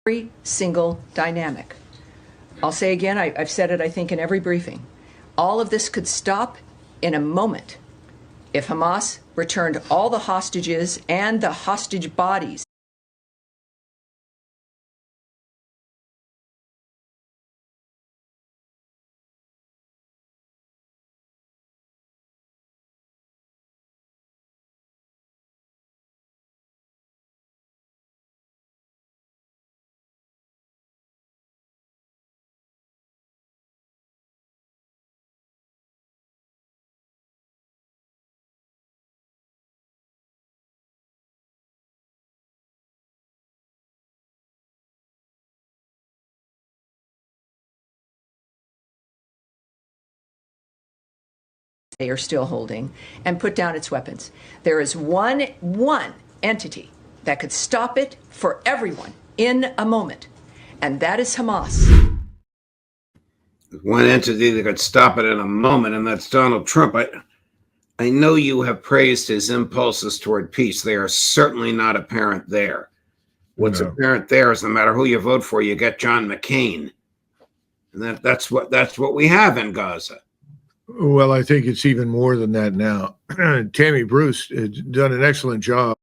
every single dynamic. I'll say again, I've said it, I think, in every briefing. All of this could stop in a moment if Hamas returned all the hostages and the hostage bodies. They are still holding, and put down its weapons. There is one entity that could stop it for everyone in a moment, and that is Hamas. One entity that could stop it in a moment, and that's Donald Trump. I know you have praised his impulses toward peace. They are certainly not apparent there. What's apparent there is no matter who you vote for, you get John McCain. And that's what we have in Gaza. Well, I think it's even more than that now. Tammy Bruce has done an excellent job.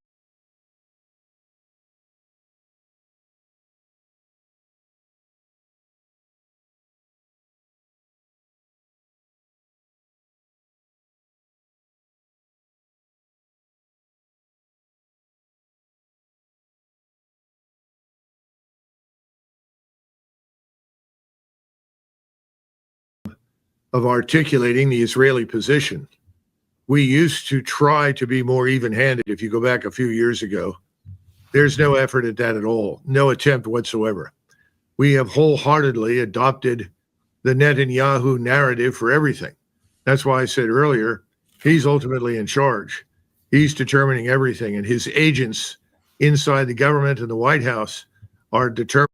Of articulating the Israeli position. We used to try to be more even-handed. If you go back a few years ago, there's no effort at that at all, no attempt whatsoever. We have wholeheartedly adopted the Netanyahu narrative for everything. That's why I said earlier, he's ultimately in charge. He's determining everything, and his agents inside the government and the White House are determining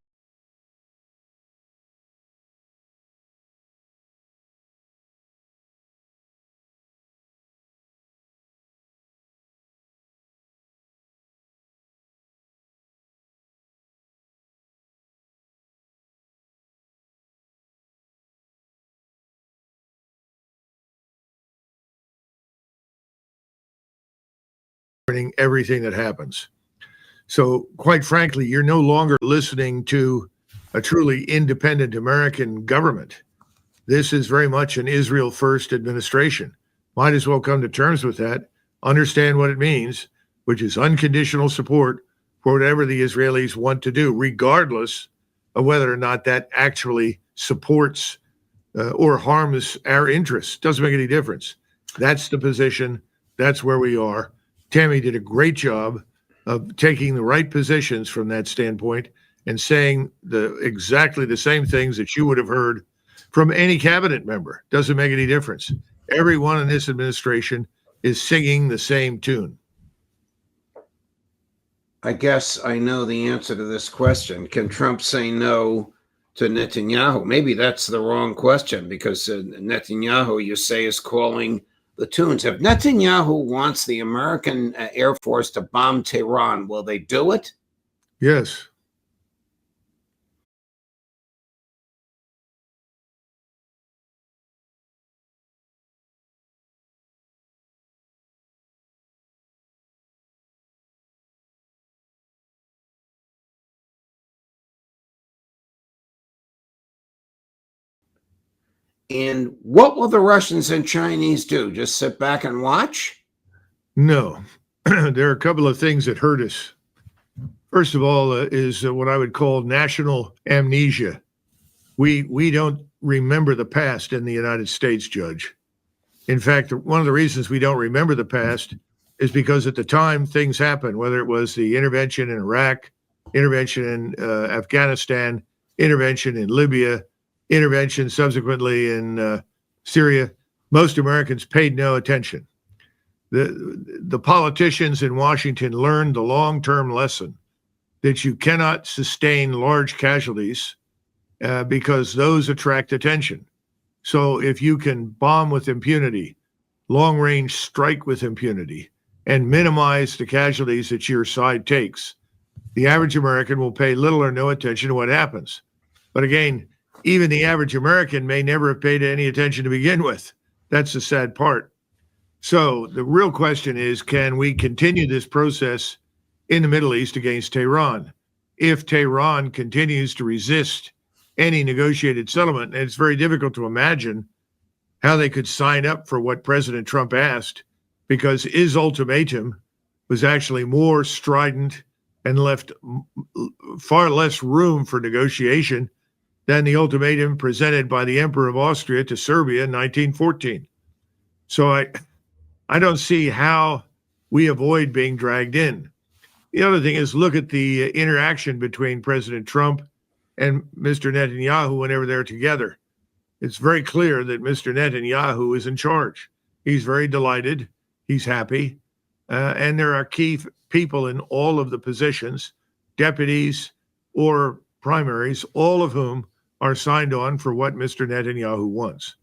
everything that happens. So, quite frankly, you're no longer listening to a truly independent American government. This is very much an Israel first administration. Might as well come to terms with that, understand what it means, which is unconditional support for whatever the Israelis want to do, regardless of whether or not that actually supports or harms our interests. Doesn't make any difference. That's the position. That's where we are. Tammy did a great job of taking the right positions from that standpoint and saying exactly the same things that you would have heard from any cabinet member. Doesn't make any difference. Everyone in this administration is singing the same tune. I guess I know the answer to this question. Can Trump say no to Netanyahu? Maybe that's the wrong question, because Netanyahu, you say, is calling the tunes. If Netanyahu wants the American Air Force to bomb Tehran, will they do it? Yes. And what will the Russians and Chinese do? Just sit back and watch? No. There are a couple of things that hurt us. First of all, is what I would call national amnesia. We don't remember the past in the United States, Judge. In fact, one of the reasons we don't remember the past is because at the time things happened, whether it was the intervention in Iraq, intervention in Afghanistan, intervention in Libya, intervention subsequently in Syria, most Americans paid no attention. The politicians in Washington learned the long-term lesson that you cannot sustain large casualties because those attract attention. So if you can bomb with impunity, long-range strike with impunity, and minimize the casualties that your side takes, the average American will pay little or no attention to what happens. But again, even the average American may never have paid any attention to begin with. That's the sad part. So the real question is, can we continue this process in the Middle East against Tehran? If Tehran continues to resist any negotiated settlement, and it's very difficult to imagine how they could sign up for what President Trump asked, because his ultimatum was actually more strident and left far less room for negotiation than the ultimatum presented by the Emperor of Austria to Serbia in 1914. So I don't see how we avoid being dragged in. The other thing is, look at the interaction between President Trump and Mr. Netanyahu whenever they're together. It's very clear that Mr. Netanyahu is in charge. He's very delighted. He's happy. And there are key people in all of the positions, deputies or primaries, all of whom are signed on for what Mr. Netanyahu wants.